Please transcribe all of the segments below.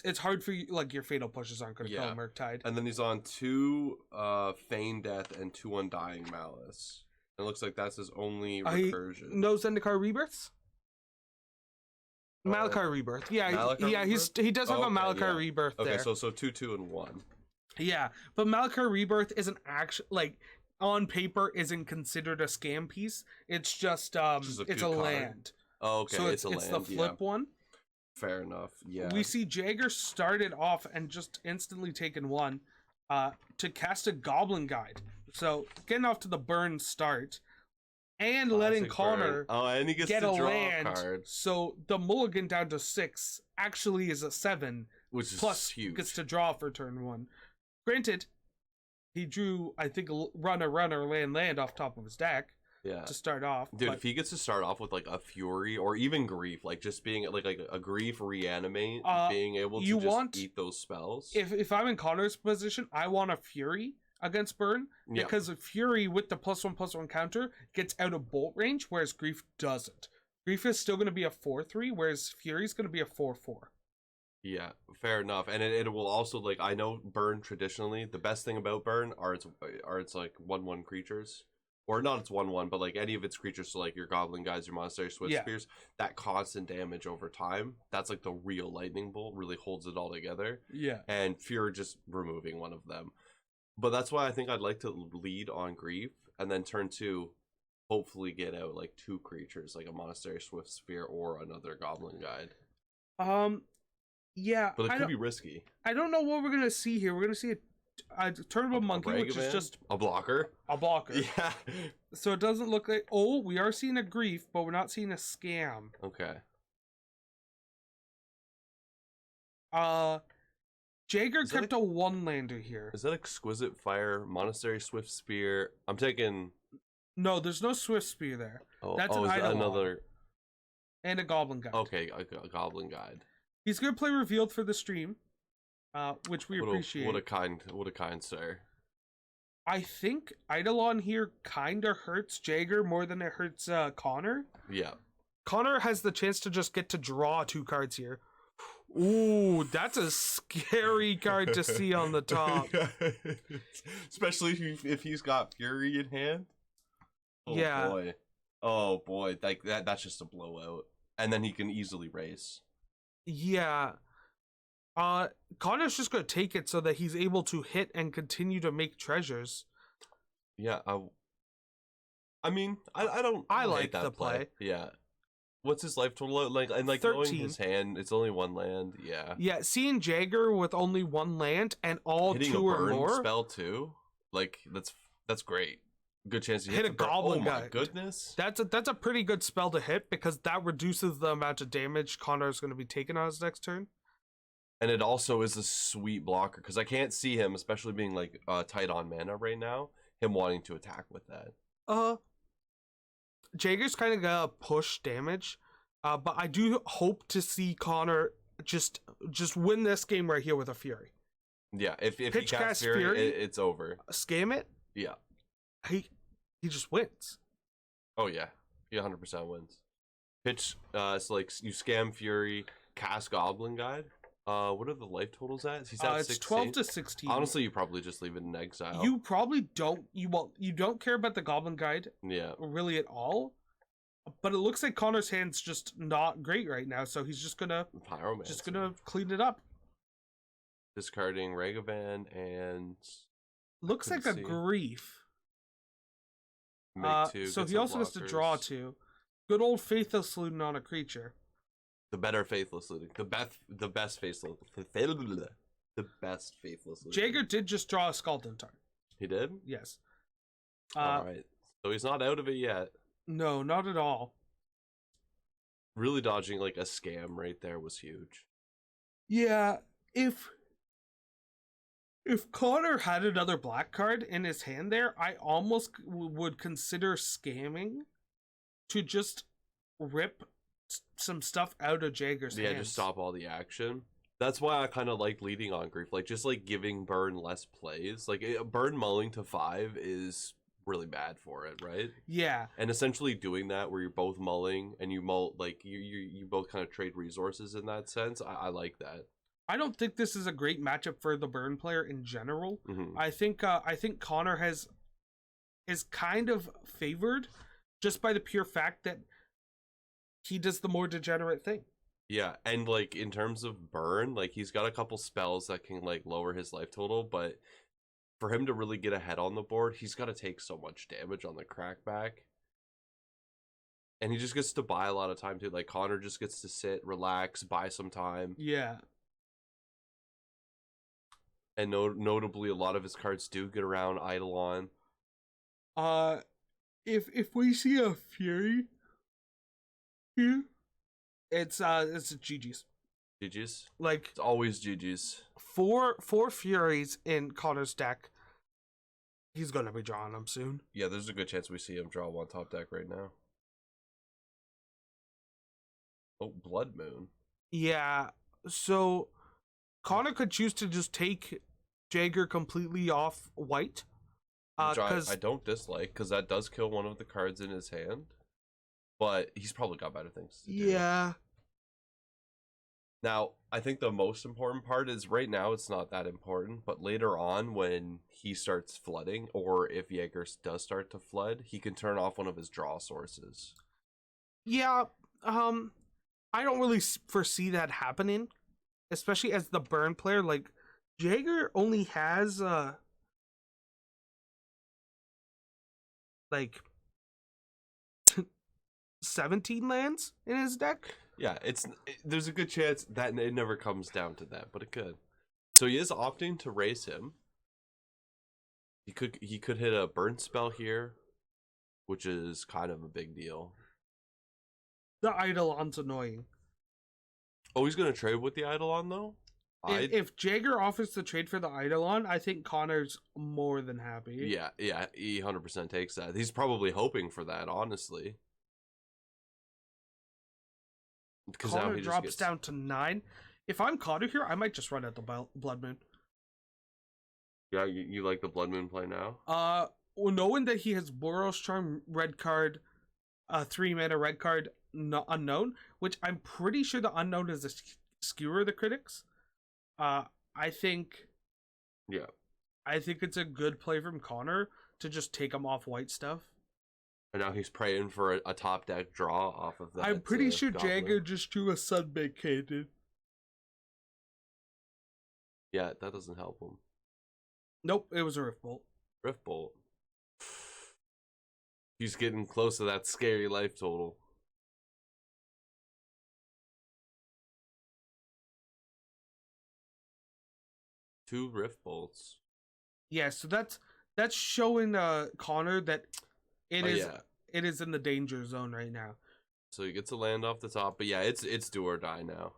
it's hard for you, like your fatal pushes aren't going to kill Murktide. And then he's on 2 Feign Death and 2 Undying Malice. It looks like that's his only recursion. No Zendikar Rebirths? Malachar Rebirth. Yeah, Malachar he does have a Malachar Rebirth there. Okay, so 2, 2, and 1. Yeah, but Malachar Rebirth isn't actually, like, on paper isn't considered a scam piece. It's just it's a land. Oh, okay, so it's a land. It's the flip one. Fair enough. Yeah. We see Jagger started off and just instantly taken 1 to cast a Goblin Guide. So getting off to the burn start and letting Connor and he gets get to a draw land. a card. So the mulligan down to 6 actually is a 7, which is plus huge. Gets to draw for turn 1. Granted, he drew, I think, runner, land off top of his deck. Yeah. To start off. Dude, if he gets to start off with like a Fury or even Grief, like just being like a Grief reanimate, being able to just eat those spells. If I'm in Connor's position, I want a Fury against Burn, because a Fury with the +1/+1 counter gets out of bolt range, whereas Grief doesn't. Grief is still going to be a 4/3, whereas Fury's going to be a 4/4. Yeah, fair enough. And it will also, like, I know Burn traditionally, the best thing about Burn are its like 1/1 creatures. Or not it's 1/1, but like any of its creatures, so like your Goblin Guys, your Monastery Swift Spears, that constant damage over time, that's like the real Lightning Bolt, really holds it all together. Yeah. And Fury just removing one of them. But that's why I think I'd like to lead on Grief, and then turn 2, hopefully get out like 2 creatures, like a Monastery Swift Spear or another Goblin Guide. Yeah. But it could be risky. I don't know what we're going to see here. We're going to see a Turnable Monkey, which is just a blocker. Yeah. So it doesn't look like... Oh, we are seeing a Grief, but we're not seeing a Scam. Okay. Jagger kept a 1-lander here. Is that Exquisite Fire, Monastery Swift Spear? I'm taking... No, there's no Swift Spear there. That's an Eidolon. Another... And a Goblin Guide. Okay, a Goblin Guide. He's going to play Revealed for the stream. Which we appreciate. What a kind sir. I think Eidolon here kind of hurts Jagger more than it hurts Connor. Yeah. Connor has the chance to just get to draw 2 cards here. Ooh, that's a scary card to see on the top. Especially if he's got Fury in hand. Boy. Oh boy, like that's just a blowout. And then he can easily race. Yeah. Connor's just going to take it so that he's able to hit and continue to make treasures. Yeah, I mean, I like the play. Yeah. What's his life total? Like, and like 13. Knowing his hand, it's only 1 land. Yeah. Yeah, seeing Jagger with only 1 land and all hitting 2 or more spell too. Like that's great. Good chance to hit a Goblin Guide. Oh my goodness. That's a pretty good spell to hit, because that reduces the amount of damage Connor's going to be taking on his next turn. And it also is a sweet blocker, because I can't see him, especially being like tight on mana right now, him wanting to attack with that. Jagger's kind of gonna push damage, but I do hope to see Connor just win this game right here with a Fury. Yeah, if he casts Fury, it's over. Scam it. Yeah, he just wins. Oh yeah, he 100% wins. Pitch, so like you scam Fury, cast Goblin Guide. What are the life totals at? He's at 16. It's 12 to 16. Honestly, you probably just leave it in exile. You probably don't. You don't care about the Goblin Guide. Yeah. Really at all. But it looks like Connor's hand's just not great right now, so he's just gonna clean it up. Discarding Ragavan and looks like a Grief. Make 2. So he also has to draw 2. Good old Faithless Looting on a creature. The better Faithless Looting. The best Faithless Looting. Jagger did just draw a Skeleton Tarn. He did? Yes. Alright. So he's not out of it yet. No, not at all. Really dodging like a scam right there was huge. Yeah, if Connor had another black card in his hand there, I almost would consider scamming to just rip some stuff out of Jagger's hands. Yeah, just stop all the action. That's why I kind of like leading on Grief. Like, just like giving Burn less plays. Like, Burn mulling to 5 is really bad for it, right? Yeah. And essentially doing that where you're both mulling and you mull, like, you both kind of trade resources in that sense. I like that. I don't think this is a great matchup for the Burn player in general. Mm-hmm. I think Connor is kind of favored just by the pure fact that he does the more degenerate thing. Yeah, and like in terms of Burn, like he's got a couple spells that can like lower his life total, but for him to really get ahead on the board, he's got to take so much damage on the crackback. And he just gets to buy a lot of time too. Like Connor just gets to sit, relax, buy some time. Yeah. And notably, a lot of his cards do get around Eidolon. If we see a Fury here, it's GG's. GG's? Like, it's always GG's. Four Furies in Connor's deck. He's gonna be drawing them soon. Yeah, there's a good chance we see him draw one top deck right now. Oh, Blood Moon. Yeah, so Connor could choose to just take Jagger completely off white. Which I don't dislike, because that does kill one of the cards in his hand. But he's probably got better things to do. Yeah. Now, I think the most important part is right now it's not that important, but later on when he starts flooding, or if Jaeger does start to flood, he can turn off one of his draw sources. Yeah, I don't really foresee that happening, especially as the Burn player. Like, Jaeger only has, like 17 lands in his deck. Yeah, there's a good chance that it never comes down to that, but it could. So he is opting to raise him. He could hit a burn spell here, which is kind of a big deal. The Eidolon's annoying. Oh, he's gonna trade with the Eidolon though? If Jagger offers to trade for the Eidolon, I think Connor's more than happy. Yeah, he 100% takes that. He's probably hoping for that, honestly. Because Connor now he drops down to 9. If I'm Connor here, I might just run out the Blood Moon. Yeah, you like the Blood Moon play now? Well, knowing that he has Boros Charm, red card, 3-mana red card, unknown, which I'm pretty sure the unknown is a skewer of the critics. I think it's a good play from Connor to just take him off white stuff. And now he's praying for a top deck draw off of that. I'm pretty sure Goblin. Jagger just drew a Sunbake Cannon. Yeah, that doesn't help him. Nope, it was a Rift Bolt. Rift Bolt. He's getting close to that scary life total. Two Rift Bolts. Yeah, so that's showing Connor that it is in the danger zone right now. So he gets a land off the top, but yeah, it's do or die now.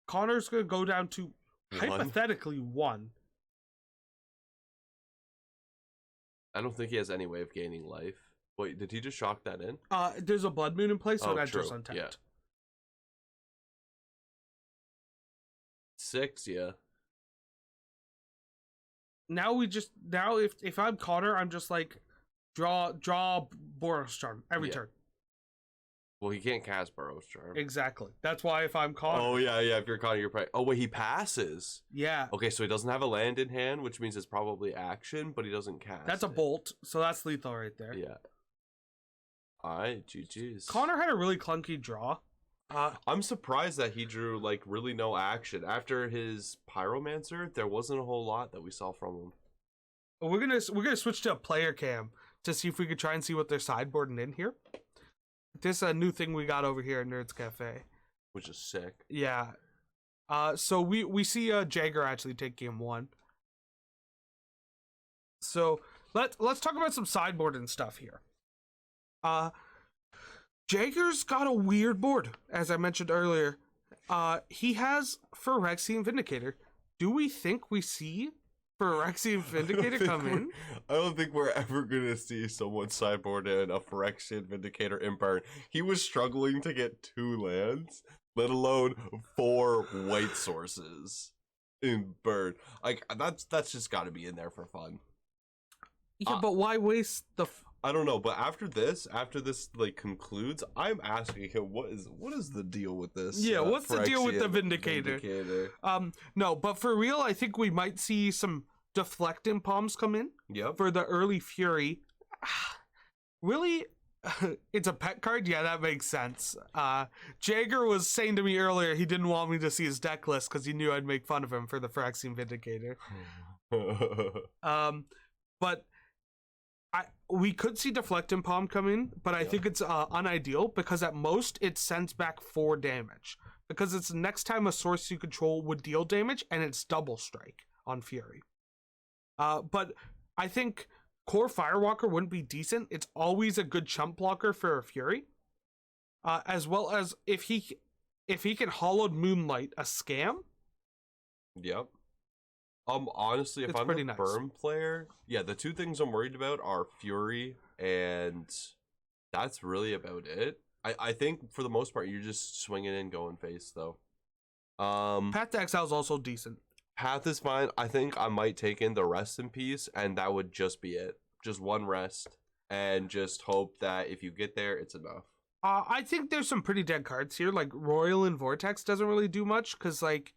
Connor's gonna go down to hypothetically 1. I don't think he has any way of gaining life. Wait, did he just shock that in? There's a Blood Moon in place, so that's just untapped. Yeah. 6, yeah. Now if I'm Connor, I'm just like draw Boros Charm every turn. Well, he can't cast Boros Charm. Exactly. That's why if I'm Connor. Oh yeah. If you're Connor, you're probably. Oh wait, he passes. Yeah. Okay, so he doesn't have a land in hand, which means it's probably action, but he doesn't cast. That's a bolt, so that's lethal right there. Yeah. Alright, GG's. Connor had a really clunky draw. I'm surprised that he drew like really no action after his Pyromancer. There wasn't a whole lot that we saw from him. We're gonna switch to a player cam to see if we could try and see what they're sideboarding in here. This is a new thing we got over here at Nerds Cafe, which is sick. Yeah. So we see Jagger actually take game 1. So let's talk about some sideboarding stuff here. Jagger's got a weird board, as I mentioned earlier. He has Phyrexian Vindicator. Do we think we see Phyrexian Vindicator come in? I don't think we're ever gonna see someone sideboard in a Phyrexian Vindicator in Burn. He was struggling to get 2 lands, let alone 4 white sources in Burn. Like that's just got to be in there for fun. Yeah, but why waste the I don't know, but after this like concludes, I'm asking him what is the deal with this? Yeah, what's the deal with the Vindicator? No, but for real, I think we might see some deflecting palms come in. Yep. For the early Fury. Really? It's a pet card? Yeah, that makes sense. Jagger was saying to me earlier he didn't want me to see his deck list because he knew I'd make fun of him for the Phyrexian Vindicator. But we could see Deflecting Palm come in, but I think it's unideal because at most it sends back 4 damage. Because it's next time a source you control would deal damage, and it's double strike on Fury. But I think Core Firewalker wouldn't be decent. It's always a good chump blocker for a Fury. As well as if he can Hollowed Moonlight a scam. Yep. Honestly, if I'm a Burn player, yeah, the 2 things I'm worried about are Fury, and that's really about it. I think for the most part you're just swinging in, going face though. Path to Exile is also decent. Path is fine. I think I might take in the Rest in Peace, and that would just be it. Just 1 rest, and just hope that if you get there, it's enough. I think there's some pretty dead cards here. Like Royal and Vortex doesn't really do much because like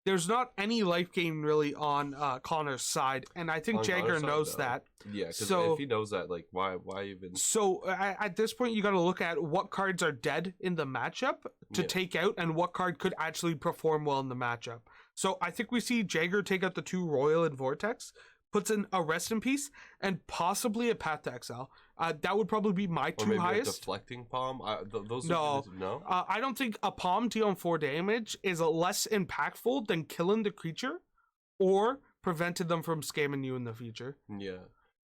there's not any life gain really on Connor's side, and I think Jagger knows that. Yeah, because if he knows that, like, why even? So at this point, you got to look at what cards are dead in the matchup to take out, and what card could actually perform well in the matchup. So I think we see Jagger take out the 2 Royal and Vortex, puts in a Rest in Peace, and possibly a Path to Exile. That would probably be my 2 highest. A Deflecting Palm? Those no. No? I don't think a Palm dealing 4 damage is less impactful than killing the creature or prevented them from scamming you in the future. Yeah.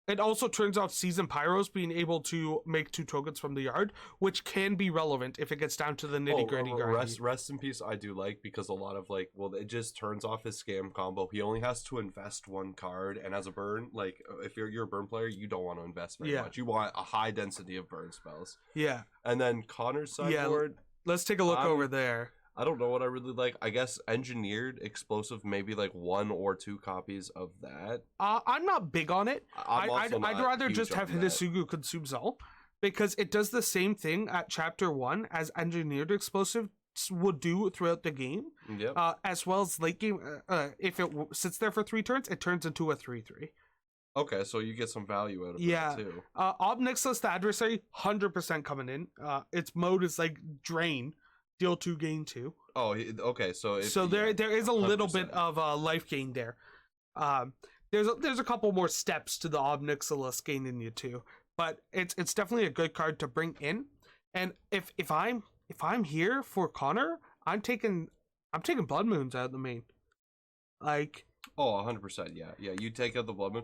It also turns out Seasoned Pyros being able to make 2 tokens from the yard, which can be relevant if it gets down to the nitty-gritty. Rest in Peace I do like, because a lot of like, well, it just turns off his scam combo. He only has to invest 1 card, and as a burn, like if you're a burn player, you don't want to invest very much. You want a high density of burn spells. Yeah. And then Connor's sideboard. Let's take a look over there. I don't know what I really like. I guess Engineered Explosive, maybe like 1 or 2 copies of that. I'm not big on it. I'd rather just have Hidetsugu consume Zal, because it does the same thing at Chapter 1 as Engineered Explosive would do throughout the game. Yep. As well as late game. If it sits there for 3 turns, it turns into a 3/3. Okay, so you get some value out of it too. Ob Nixilis, the adversary, 100% coming in. Its mode is like Drain. Deal 2, gain 2. Oh, okay. So there is a 100%. Little bit of life gain there. There's a couple more steps to the Ob Nixilis gaining you 2, but it's definitely a good card to bring in. And if I'm here for Connor, I'm taking Blood Moons out of the main. Like 100%. Yeah. You take out the Blood Moon.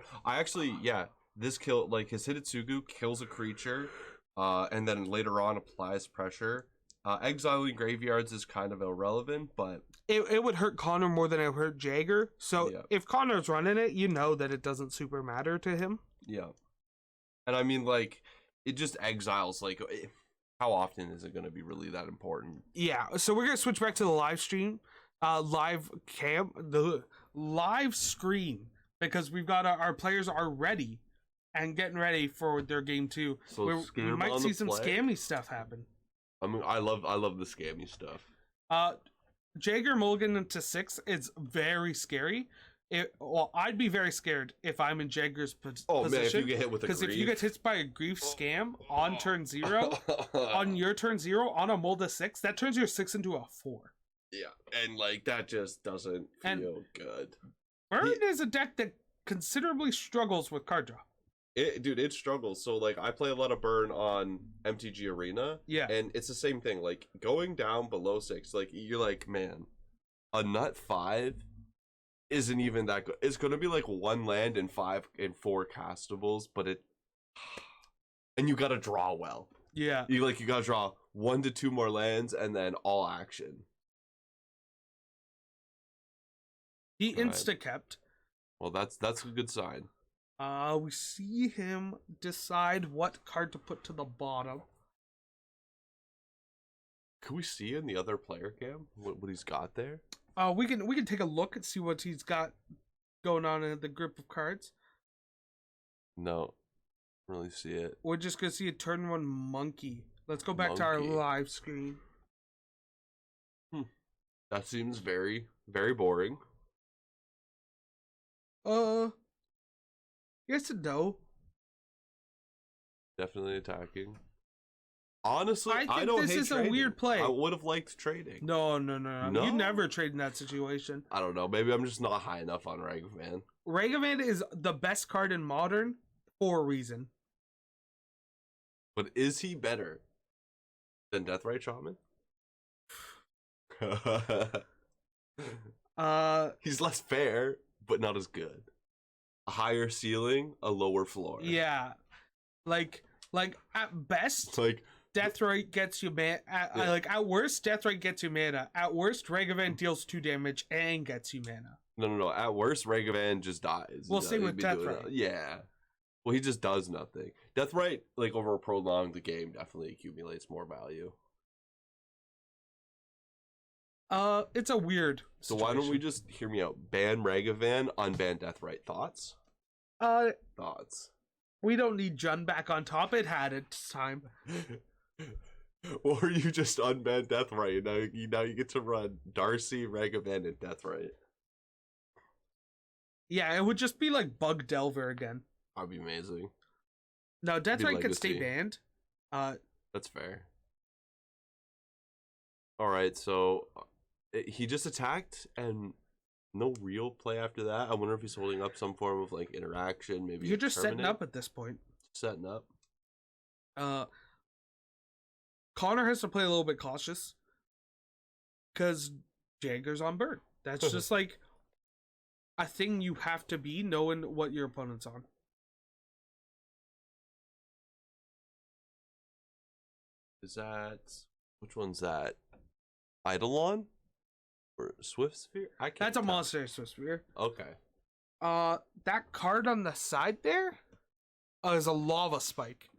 This kill, like his Hidetsugu kills a creature, and then later on applies pressure. Exiling graveyards is kind of irrelevant, but it would hurt Connor more than it would hurt Jagger. So if Connor's running it, you know that it doesn't super matter to him. Yeah. And I mean, like, it just exiles, like, how often is it going to be really that important? Yeah, so we're going to switch back to the live stream, the live screen, because we've got our players are ready and getting ready for their game 2. So we might see some scammy stuff happen. I mean, I love the scammy stuff. Jagger mulligan into 6 is very scary. I'd be very scared if I'm in Jagger's position. Oh man, if you get hit with a grief. Because if you get hit by a grief scam on turn 0, on your turn 0, on a mold of 6, that turns your 6 into a 4. Yeah, and like that just doesn't feel good. Burn is a deck that considerably struggles with card draw. It struggles. So like I play a lot of Burn on MTG Arena. Yeah. And it's the same thing. Like going down below 6, like you're like, man, a nut 5 isn't even that good. It's gonna be like 1 land and 4 castables, but and you gotta draw well. Yeah. You gotta draw 1 to 2 more lands and then all action. He insta-kept. Well, that's a good sign. We see him decide what card to put to the bottom. Can we see in the other player cam what he's got there? We can take a look and see what he's got going on in the grip of cards. No. Really see it. We're just gonna see a turn 1 monkey. Let's go back to our Monkey. live screen. That seems very, very boring. Yes and no. Definitely attacking. Honestly, I think I don't this hate is trading. a weird play. I would have liked trading. No. No? You never trade in that situation. I don't know. Maybe I'm just not high enough on Ragavan. Ragavan is the best card in Modern for a reason. But is he better than Deathrite Shaman? He's less fair, but not as good. A higher ceiling, a lower floor. Yeah. Like at best, Like Deathrite gets you mana. At worst, Deathrite gets you mana. At worst, Ragavan deals 2 damage and gets you mana. no. At worst, Ragavan just dies. We'll see with Deathrite. Yeah. Well, he just does nothing. Deathrite, like over a prolonged game, definitely accumulates more value. It's a weird So situation. why don't we just hear me out? Ban Ragavan, unban Deathrite. Thoughts? Thoughts. We don't need Jun back on top. It had its time. Or you just unban Deathrite. Now you get to run Darcy, Ragavan, and Deathrite. Yeah, it would just be like Bug Delver again. That'd be amazing. No, Deathrite could stay legacy. banned. That's fair. Alright, so he just attacked and no real play after that. I wonder if he's holding up some form of like interaction, maybe. You're just setting up at this point. Setting up. Connor has to play a little bit cautious because Jagger's on bird. That's just like a thing you have to be, knowing what your opponent's on. Is that, which one's that? Eidolon or Swift Sphere? I can't. That's a tell. monster Swiss Spear. Okay. That card on the side there is a lava spike.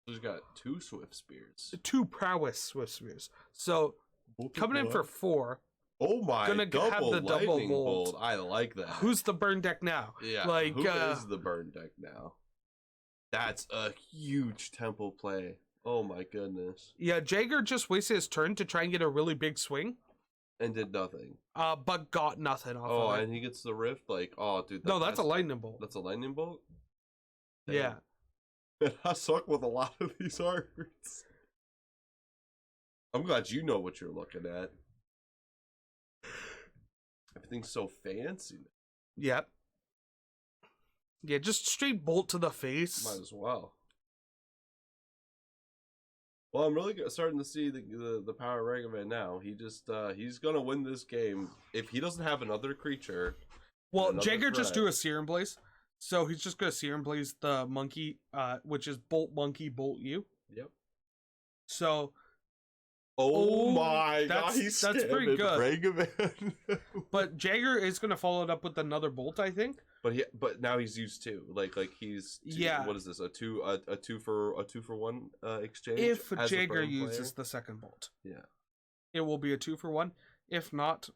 He's got 2 Swift Spears. 2 prowess Swift Spears. So coming in for 4. Oh my! Gonna have the double lightning bolt. I like that. Who's the burn deck now? Yeah. Like who is the burn deck now? That's a huge temple play. Oh my goodness! Yeah, Jagger just wasted his turn to try and get a really big swing. And did nothing. But got nothing off Oh, of it. and he gets the rift. Like, oh, dude. No, that's a lightning bolt. That's a lightning bolt. Yeah. Damn. I suck with a lot of these arts. I'm glad you know what you're looking at. Everything's so fancy. Yep. Yeah, just straight bolt to the face. Might as well. Well, I'm really starting to see the power of Ragavan now. He's gonna win this game if he doesn't have another creature. Well, Jagger just drew a Serum Blaze, so he's just gonna Serum Blaze the monkey, which is Bolt Monkey, Bolt You. Yep. So. Oh my god, that's pretty good. Ragavan. But Jagger is gonna follow it up with another bolt, I think. But now he's used 2. Like he's 2, yeah. What is this? A two for 1 exchange. If as a Jagger burn uses player? the second bolt, Yeah, it will be a 2 for 1. If not,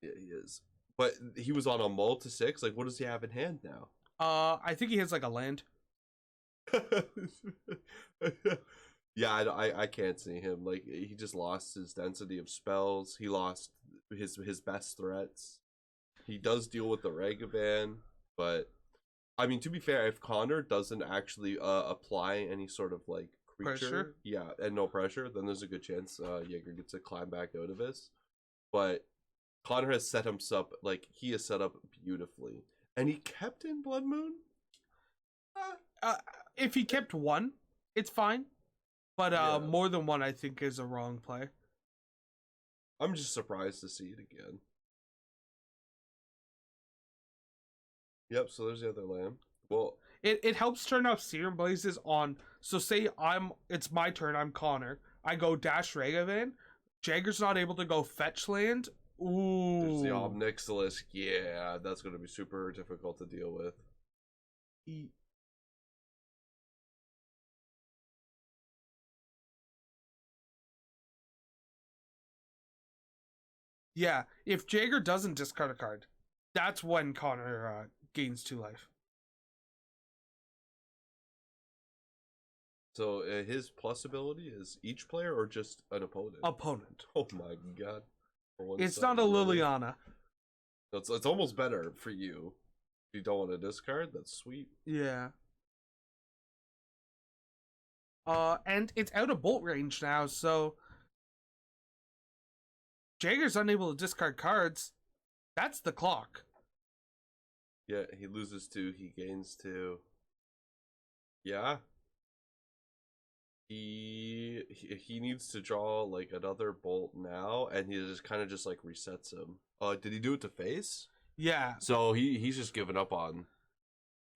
yeah, he is. But he was on a mull to 6. Like, what does he have in hand now? I think he has like a land. Yeah, I can't see him. Like, he just lost his density of spells. He lost his best threats. He does deal with the Ragavan, but I mean, to be fair, if Connor doesn't actually apply any sort of like creature, Pressure? yeah, and no pressure, then there's a good chance Jaeger gets to climb back out of this. But Connor has set him up, like, he is set up beautifully, and he kept in Blood Moon. If he kept 1, it's fine. But Yeah. more than 1, I think, is a wrong play. I'm just surprised to see it again. Yep, so there's the other lamb. Well, it helps turn off Serum Blazes on. So say it's my turn, I'm Connor. I go dash Ragavan. Jagger's not able to go fetch land. Ooh. there's the Omnixilisk. Yeah, that's going to be super difficult to deal with. Yeah, if Jagger doesn't discard a card, that's when Connor gains 2 life. So his plus ability is each player or just an opponent? Opponent. Oh my god. It's not a Liliana. It's almost better for you. If you don't want to discard, that's sweet. Yeah. And it's out of bolt range now, so Jagger's unable to discard cards. That's the clock. Yeah, he loses 2, he gains 2. Yeah. He needs to draw like another bolt now, and he just kind of just like resets him. Did he do it to face? Yeah. So he's just given up on.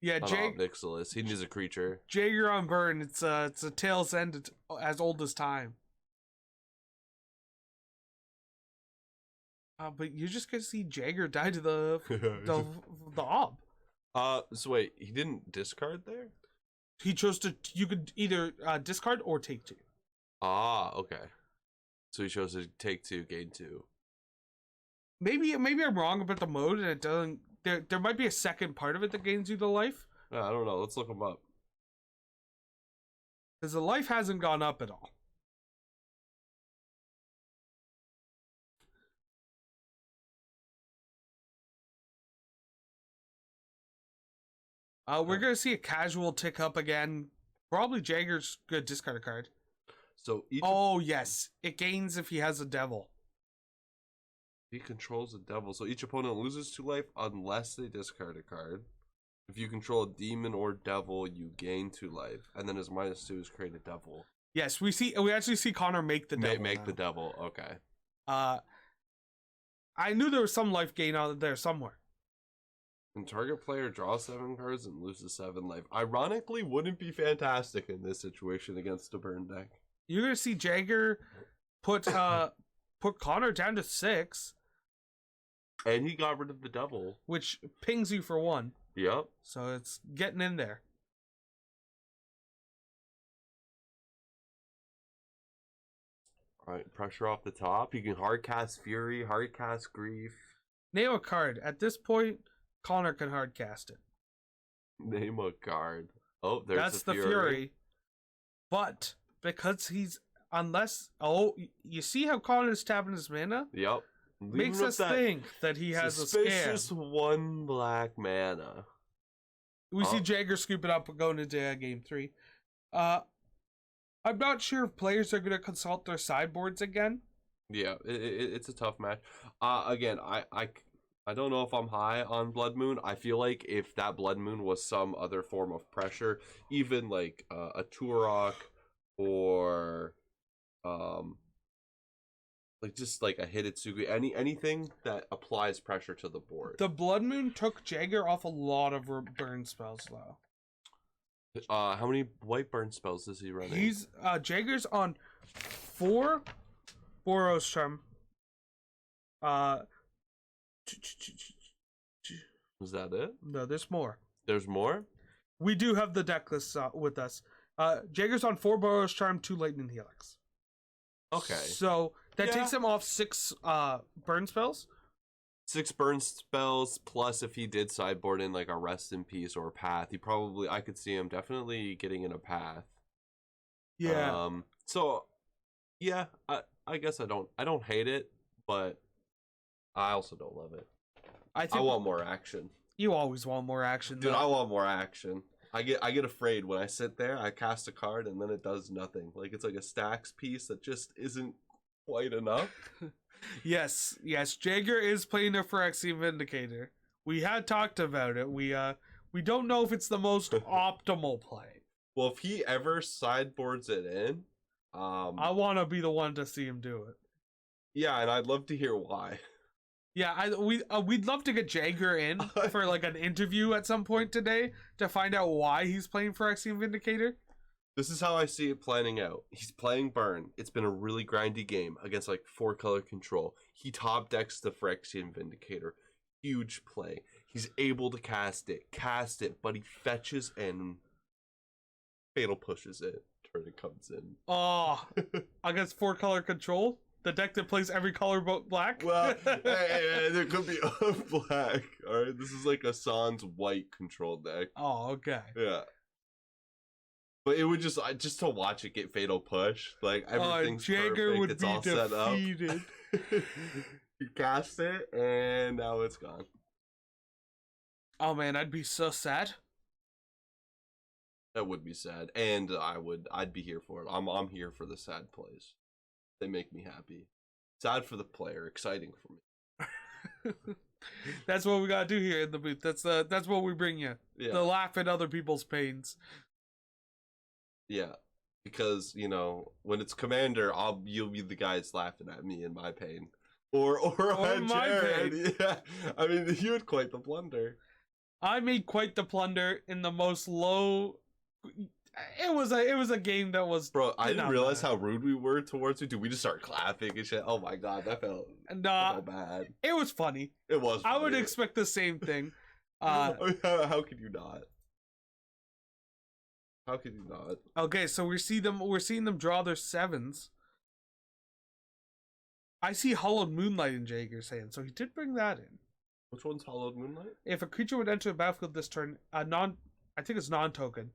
Yeah, Nicholas. He needs a creature. Jagger on burn. It's a tail's end. It's as old as time. But you're just gonna see Jagger die to the ob. So wait, he didn't discard there? He chose to. You could either discard or take 2. Ah, okay. So he chose to take 2, gain 2. Maybe I'm wrong about the mode, and it doesn't. There might be a second part of it that gains you the life. I don't know. Let's look him up. Because the life hasn't gone up at all. We're gonna see a casual tick up again. Probably Jagger's good discard a card. So yes, it gains if he has a devil. He controls a devil, so each opponent loses 2 life unless they discard a card. If you control a demon or devil, you gain 2 life, and then his -2 is create a devil. Yes, we actually see Connor make the devil. Make the devil. Okay. I knew there was some life gain out there somewhere. And target player draws 7 cards and loses 7 life. Ironically, wouldn't be fantastic in this situation against a burn deck. You're gonna see Jagger put Connor down to 6. And he got rid of the devil, which pings you for 1. Yep. So it's getting in there. All right, pressure off the top. You can hard cast Fury, hard cast Grief. Name a card. At this point, Connor can hard cast it. Name a card. Oh, there's That's the Fury. But because he's you see how Connor's tapping his mana? Yep. Makes us think that he has a suspicious 1 black mana. We see Jagger scoop it up going into game 3. I'm not sure if players are going to consult their sideboards again. Yeah, it's a tough match. Again, I don't know if I'm high on Blood Moon. I feel like if that Blood Moon was some other form of pressure, even like a Turok or like just like a Hidetsugu, anything that applies pressure to the board. The Blood Moon took Jagger off a lot of burn spells though. How many white burn spells is he running? He's Jagger's on 4 Boros Charm. Is that it? No, there's more. There's more? We do have the deck list with us. Jagger's on 4 Boros Charm, 2 Lightning Helix. Okay. So that takes him off 6 burn spells. 6 burn spells, plus if he did sideboard in like a Rest in Peace or a Path, I could see him definitely getting in a Path. Yeah. So yeah, I guess I don't hate it, but I also don't love it. I want more action. You always want more action, dude. I want more action. I get afraid when I sit there. I cast a card and then it does nothing. Like it's like a stacks piece that just isn't quite enough. Yes. Jagger is playing a Phyrexian Vindicator. We had talked about it. We don't know if it's the most optimal play. Well, if he ever sideboards it in, I want to be the one to see him do it. Yeah, and I'd love to hear why. Yeah, we'd love to get Jagger in for like an interview at some point today to find out why he's playing Phyrexian Vindicator. This is how I see it planning out. He's playing Burn. It's been a really grindy game against like 4-color control. He top decks the Phyrexian Vindicator. Huge play. He's able to cast it, but he fetches and Fatal pushes it. Turn it comes in. Oh, against 4-color control? The deck that plays every color but black? Well, hey, there could be a black. Alright, this is like a Sans white control deck. Oh, okay. Yeah. But it would just to watch it get fatal push, like everything's Jagger perfect, would it's be all set up. defeated. You cast it, and now it's gone. Oh man, I'd be so sad. That would be sad, and I'd be here for it. I'm here for the sad plays. They make me happy. Sad for the player, exciting for me. That's what we gotta do here in the booth. That's what we bring you. Yeah. To laugh at other people's pains. Yeah, because when it's Commander, you'll be the guys laughing at me in my pain, or at my Jared. pain. Yeah, I mean you had quite the blunder. I made quite the plunder in the most low. It was a game that was. Bro, I didn't realize bad. how rude we were towards you. Dude, we just started clapping and shit. Oh my god, that felt bad. It was funny. It was. Funny. I would expect the same thing. How could you not? How could you not? Okay, so we're seeing them draw their 7s. I see Hollowed Moonlight in Jaeger's hand, so he did bring that in. Which one's Hollowed Moonlight? If a creature would enter the battlefield this turn, I think it's non-token,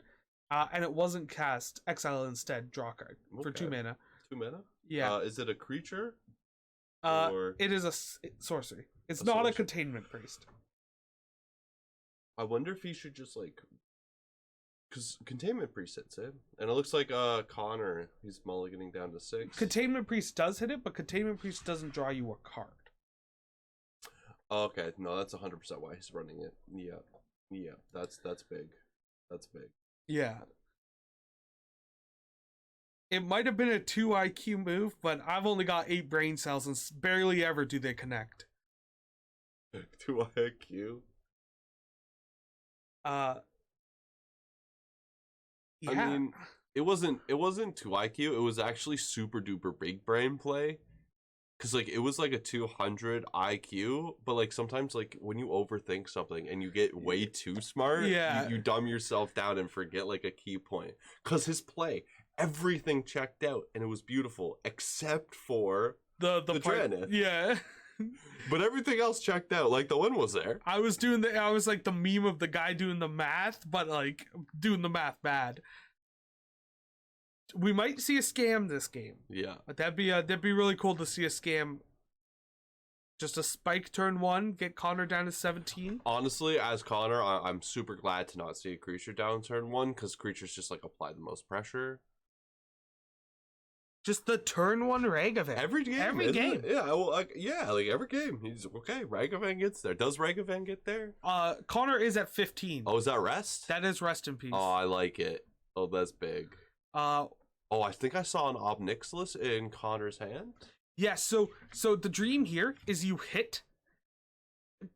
and it wasn't cast, exile instead, draw a card for 2 mana. 2 mana? Yeah. Is it a creature? It is a sorcery. It's not a containment priest. I wonder if he should just because Containment Priest hits it, and it looks like Connor, he's mulliganing down to 6. Containment Priest does hit it, but Containment Priest doesn't draw you a card. Okay, no, that's 100% why he's running it. Yeah, that's big. That's big. Yeah. It might have been a 2 IQ move, but I've only got 8 brain cells, and barely ever do they connect. 2 IQ? Yeah. I mean, it wasn't 2 IQ. It was actually super duper big brain play, because it was a 200 IQ. But sometimes when you overthink something and you get way too smart, you dumb yourself down and forget a key point. Because his play, everything checked out and it was beautiful except for the Dranith. Yeah. But everything else checked out. The win was there. I was like the meme of the guy doing the math, but doing the math bad. We might see a scam this game. Yeah. But that'd be really cool to see a scam. Just a spike turn 1, get Connor down to 17. Honestly, as Connor, I'm super glad to not see a creature down turn 1, because creatures just apply the most pressure. Just the turn 1 Ragavan. Every game. Every game. It? Yeah, well, every game. He's okay. Ragavan gets there. Does Ragavan get there? Connor is at 15. Oh, is that rest? That is rest in peace. Oh, I like it. Oh, that's big. I think I saw an Ob Nixilis in Connor's hand. Yeah, so the dream here is you hit,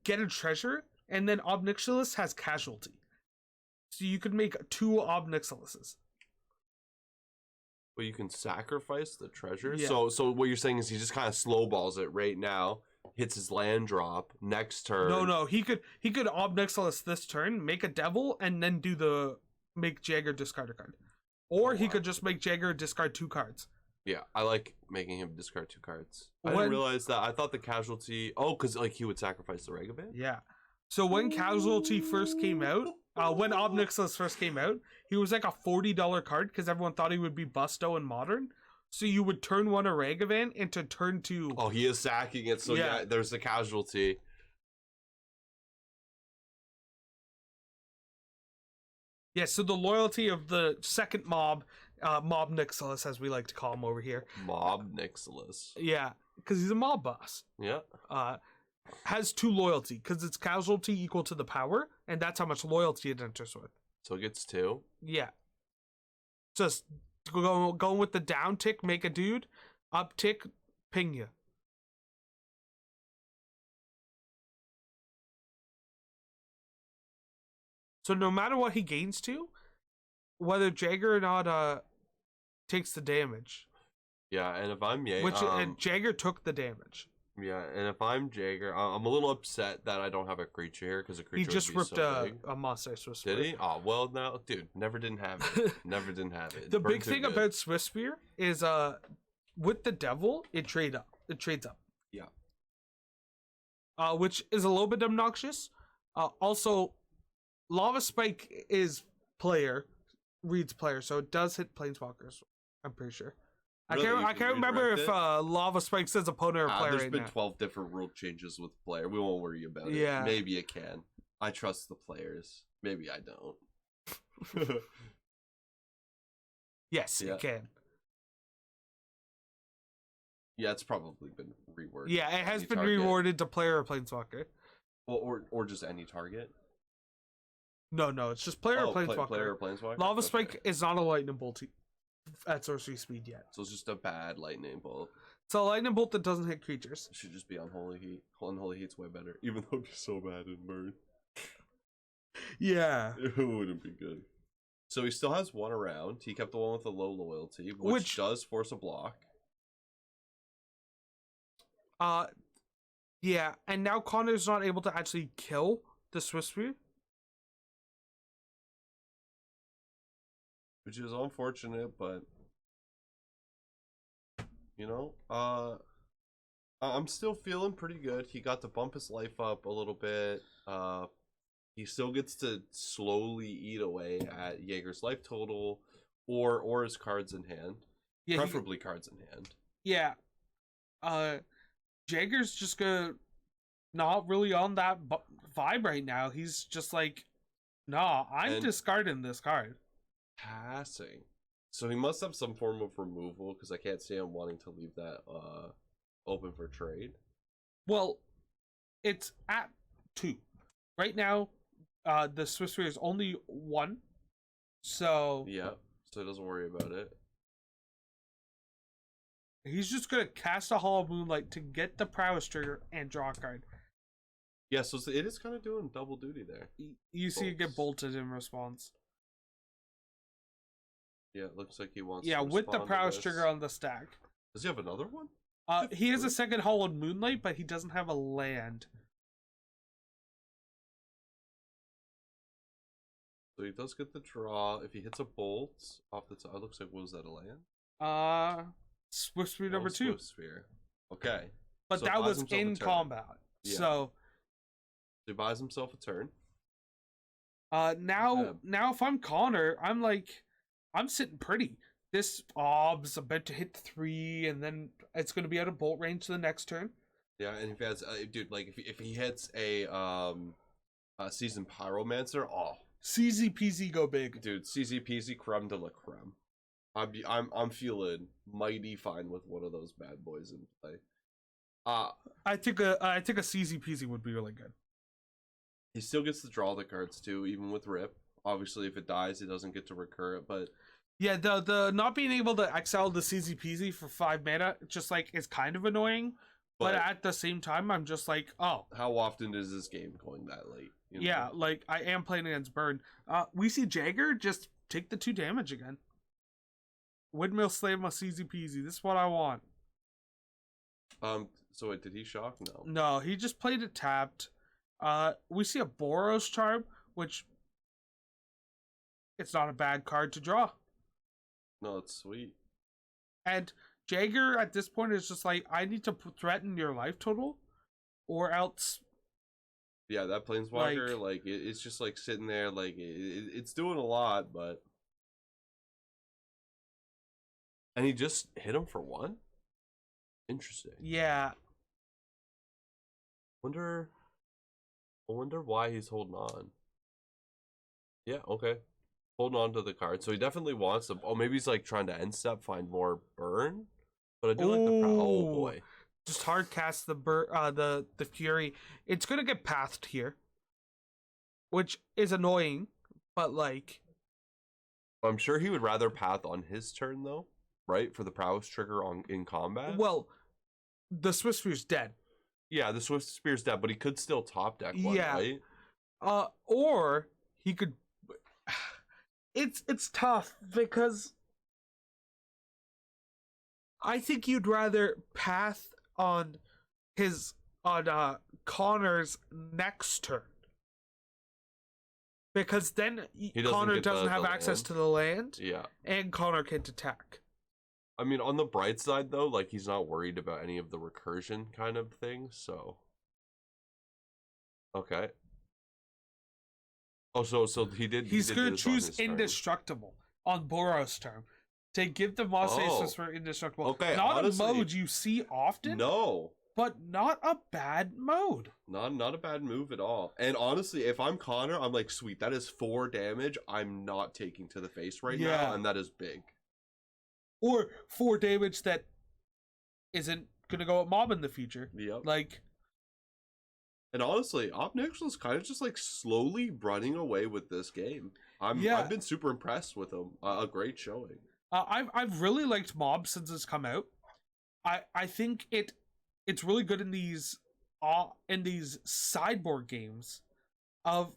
get a treasure, and then Ob Nixilis has casualty. So you could make 2 Ob Nixilises. Well, you can sacrifice the treasure. Yeah. So what you're saying is he just kind of slowballs it right now, hits his land drop next turn. No, he could Ob Nixilis this turn, make a devil, and then make Jagger discard a card. Or he could just make Jagger discard 2 cards. Yeah, I like making him discard 2 cards. I didn't realize that. I thought the casualty... Oh, because he would sacrifice the Ragavan? Yeah. So when Casualty first came out, when Ob Nixilis first came out, he was a $40 card because everyone thought he would be Busto in Modern. So you would turn 1 a Ragavan into turn 2. Oh, he is sacking it. So yeah there's the casualty. Yeah, so the loyalty of the second mob, Mob Nixilis, as we like to call him over here. Mob Nixilis. Yeah, because he's a mob boss. Yeah. Has 2 loyalty, because it's casualty equal to the power, and that's how much loyalty it enters with. So it gets 2? Yeah. Just going with the down tick, make a dude. Up tick, ping you. So no matter what he gains to, whether Jagger or not takes the damage. Yeah, and if I'm and Jagger took the damage. Yeah, and if I'm Jagger, I'm a little upset that I don't have a creature here because a creature he just would be ripped so big. a Moss Ice Swift Did he? Oh well, now, dude, never didn't have it. Never didn't have it. The big thing about Swift Spear is with the Devil, it trades up. Yeah. Which is a little bit obnoxious. Also, Lava Spike is player, reads player, so it does hit planeswalkers. I'm pretty sure. Really? I can't remember if Redirected? Lava Spike says opponent or player There's right been now. 12 different rule changes with player. We won't worry about it. Yeah. Maybe it can. I trust the players. Maybe I don't. Yes, Yeah. it can. Yeah, it's probably been reworded. Yeah, it has Any been target. rewarded to player or planeswalker. Or just any target. No, it's just player or planeswalker. Player or planeswalker. Lava Okay. Spike is not a lightning bolt at sorcery speed yet. So it's just a bad lightning bolt. It's a lightning bolt that doesn't hit creatures. It should just be Unholy Heat. Unholy Heat's way better, even though it'd be so bad in burn. Yeah. It wouldn't be good. So he still has one around. He kept the one with the low loyalty, which does force a block. Yeah, and now Connor's not able to actually kill the Swiftspear. Which is unfortunate, but you know, I'm still feeling pretty good. He got to bump his life up a little bit. He still gets to slowly eat away at Jaeger's life total, or his cards in hand. Yeah, Preferably cards in hand. Yeah. Jaeger's just not really on that vibe right now. He's just like, nah, I'm discarding this card. Passing. So he must have some form of removal, because I can't see him wanting to leave that open for trade. Well, it's at 2. Right now, the Swiftspear is only 1. So Yeah, so he doesn't worry about it. he's just gonna cast a Hollow Moonlight to get the Prowess trigger and draw a card. Yeah, so it is kind of doing double duty there. You see it get bolted in response. Yeah, it looks like he wants. Yeah, to with the respond to Prowess this. trigger on the stack. Does he have another one? He has a second Hollowed Moonlight, but he doesn't have a land. So he does get the draw. If he hits a bolt off the top, it looks like, what was that, a land? Swiftspear number 2. Swiftspear. Okay. But So that buys was himself a in turn. combat. Yeah. So He buys himself a turn. now if I'm Connor, I'm like, I'm sitting pretty. This ob's about to hit 3, and then it's going to be out of bolt range the next turn. Yeah, and if he has, dude, like if he hits a seasoned pyromancer, CZ peasy go big. dude, CZ peasy, creme de la creme. I'm feeling mighty fine with one of those bad boys in play. I think a CZ peasy would be really good. He still gets to draw the cards too, even with Rip. Obviously, if it dies, he doesn't get to recur it, but Yeah, the not being able to exile the CZ peasy for 5 mana just like is kind of annoying. But at the same time, I'm just like, oh. How often is this game going that late? You know? Yeah, like, I am playing against Burn. We see Jagger just take the 2 damage again. Windmill Slave my CZ peasy. This is what I want. So wait, did he shock? No. No, he just played it tapped. We see a Boros Charm, which it's not a bad card to draw. No, it's sweet. And Jagger at this point is just like, I need to threaten your life total, or else. Yeah, that planeswalker, like it's just like sitting there, like it's doing a lot, but. And he just hit him for 1? Interesting. Yeah. I wonder why he's holding on. Yeah, okay. Holding on to the card. So he definitely wants to. Oh, maybe he's like trying to end step, find more burn. But I do like the oh boy. Just hard cast the Fury. It's gonna get pathed here, which is annoying, but like. I'm sure he would rather path on his turn though, right? For the prowess trigger in combat. Well, the Swiftspear's dead. Yeah, the Swiftspear's dead, but he could still top deck one, right? Or he could. It's tough because I think you'd rather path on Connor's next turn, because then Connor doesn't have access to the land. Yeah, and Connor can't attack. I mean, on the bright side though, like he's not worried about any of the recursion kind of things. So okay. Oh, so he did. He's gonna choose indestructible. on Boros turn to give the Moss Aces for indestructible. Okay, not honestly, a mode you see often. No. But not a bad mode. Not a bad move at all. And honestly, if I'm Connor, I'm like, sweet, that is 4 damage I'm not taking to the face right now, and that is big. Or 4 damage that isn't gonna go at mob in the future. Yep. Like, and honestly, Opnixel is kind of just like slowly running away with this game. I've been super impressed with him. A great showing. I've really liked mob since it's come out. I think it's really good in these sideboard games of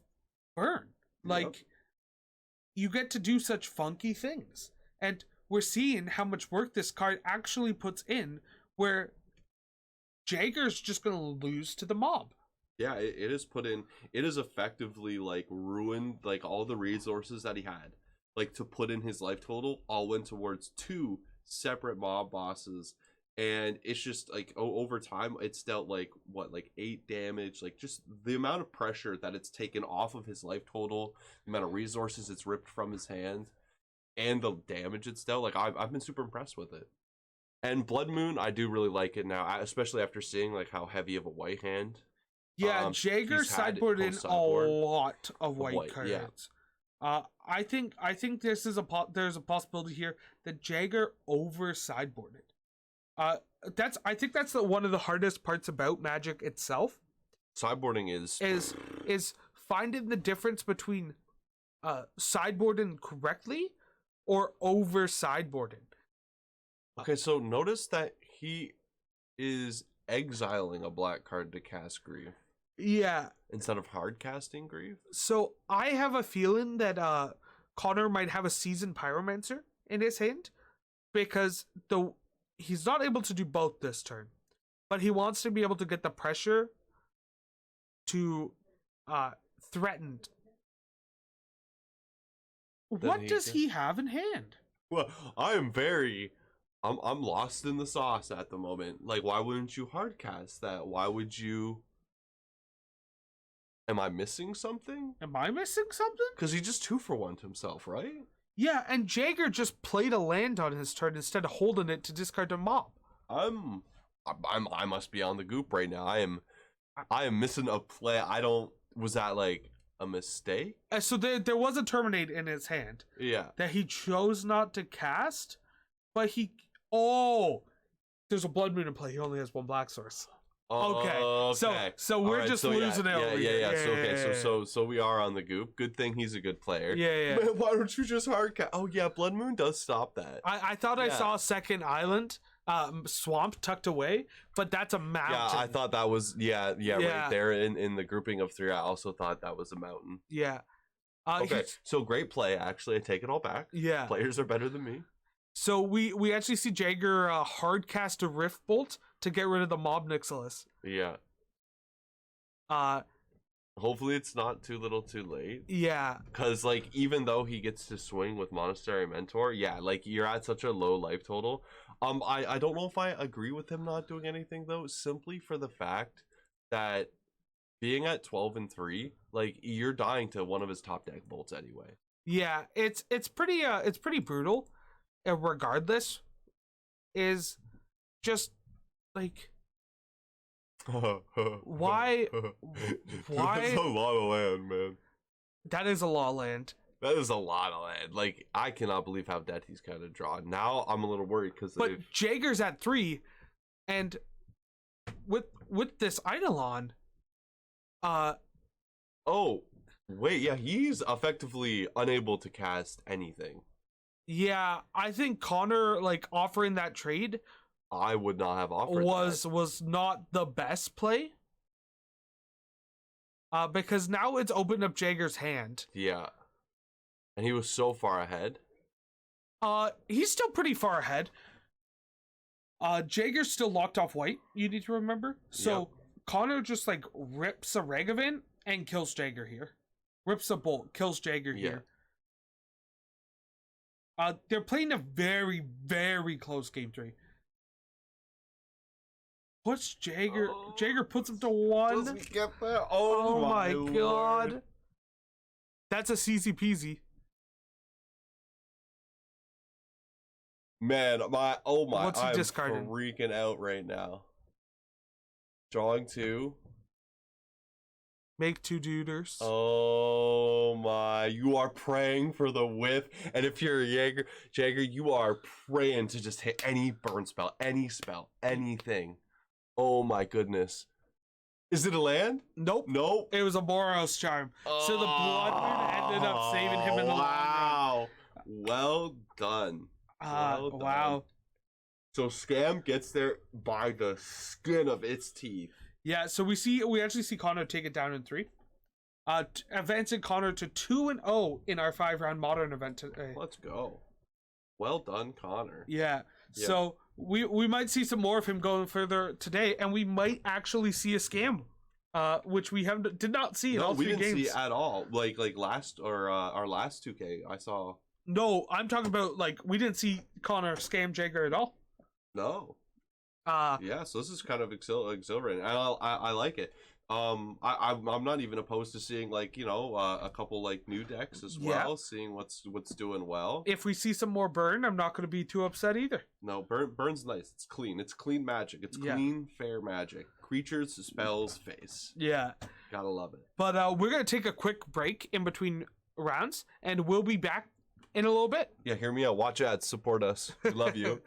Burn. Like, you get to do such funky things, and we're seeing how much work this card actually puts in, where Jagger's just gonna lose to the mob. Yeah, it is put in. It is effectively like ruined like all the resources that he had, like to put in his life total. All went towards 2 separate mob bosses, and it's just like over time it's dealt like 8 damage. Like just the amount of pressure that it's taken off of his life total, the amount of resources it's ripped from his hand, and the damage it's dealt. Like I've been super impressed with it. And Blood Moon, I do really like it now, especially after seeing like how heavy of a white hand. Yeah, Jagger sideboarded in a lot of white cards. Yeah. I think this is there's a possibility here that Jagger over sideboarded. I think that's one of the hardest parts about Magic itself. Sideboarding is finding the difference between sideboarding correctly or over sideboarding. Okay, so notice that he is exiling a black card to cast Grief. Yeah. Instead of hard casting Grief. So I have a feeling that Connor might have a Seasoned Pyromancer in his hand, because he's not able to do both this turn, but he wants to be able to get the pressure to threatened. What does he have in hand? Well, I'm lost in the sauce at the moment. Like, why wouldn't you hardcast that? Why would you? Am I missing something? Because he just 2-for-1'd himself, right? Yeah, and Jagger just played a land on his turn instead of holding it to discard a mob. I must be on the goop right now. I am missing a play. Was that like a mistake? So there was a Terminate in his hand. Yeah. That he chose not to cast, but there's a Blood Moon in play. He only has 1 black source. Okay. So we're just losing it. Yeah. So we are on the goop. Good thing he's a good player. Yeah. Man, why don't you just hardcast? Oh yeah, Blood Moon does stop that. I thought I saw a second island, swamp tucked away, but that's a mountain. Yeah, I thought that was right there in the grouping of 3. I also thought that was a mountain. Yeah. Okay, so great play. Actually, I take it all back. Yeah. Players are better than me. So we actually see Jagger hard cast a Rift Bolt to get rid of the Mob Nixilis. Yeah. Hopefully it's not too little too late. Yeah. Because, like, even though he gets to swing with Monastery Mentor, like, you're at such a low life total. I don't know if I agree with him not doing anything, though, simply for the fact that being at 12-3, like, you're dying to one of his top deck bolts anyway. Yeah, it's pretty brutal. Regardless, is just like why That's a lot of land, man. That is a lot of land. That is a lot of land. Like, I cannot believe how dead he's kind of drawn. Now I'm a little worried because Jagger's at 3, and with this Eidolon, oh wait, yeah, he's effectively unable to cast anything. Yeah, I think Connor, like, offering that trade, I would not have offered was not the best play. Because now it's opened up Jagger's hand. Yeah. And he was so far ahead. He's still pretty far ahead. Jagger's still locked off white, you need to remember. So Connor just, like, rips a Ragavan and kills Jagger here. Rips a bolt, kills Jagger here. They're playing a very, very close game 3. Puts Jagger. Jagger puts him to 1. Does he get that? Oh my god. That's a CZ peasy. Man, What's he I'm discarding? freaking out right now. Drawing 2. Make 2 duders. Oh my, you are praying for the whiff. And if you're a Jagger, you are praying to just hit any burn spell, anything. Oh my goodness. Is it a land? Nope. Nope. It was a Boros charm. So the Blood Moon ended up saving him in the long run. Well done. Well done. Wow. So Scam gets there by the skin of its teeth. Yeah, so we actually see Connor take it down in 3. Advancing Connor to 2-0 in our 5-round modern event today. Let's go. Well done, Connor. Yeah. So we might see some more of him going further today, and we might actually see a Scam, which we did not see in all 3 games. We didn't see at all. Like last or our last 2K, I saw. No, I'm talking about like we didn't see Connor Scam Jagger at all. No. Yeah, so this is kind of exhilarating. I like it. I'm not even opposed to seeing like a couple like new decks as well, seeing what's doing well. If we see some more burn, I'm not going to be too upset either. No, burn's nice. It's clean magic. It's clean, fair magic. Creatures, spells, face. Yeah, gotta love it. But we're gonna take a quick break in between rounds, and we'll be back in a little bit. Yeah, hear me out. Watch ads. Support us. We love you.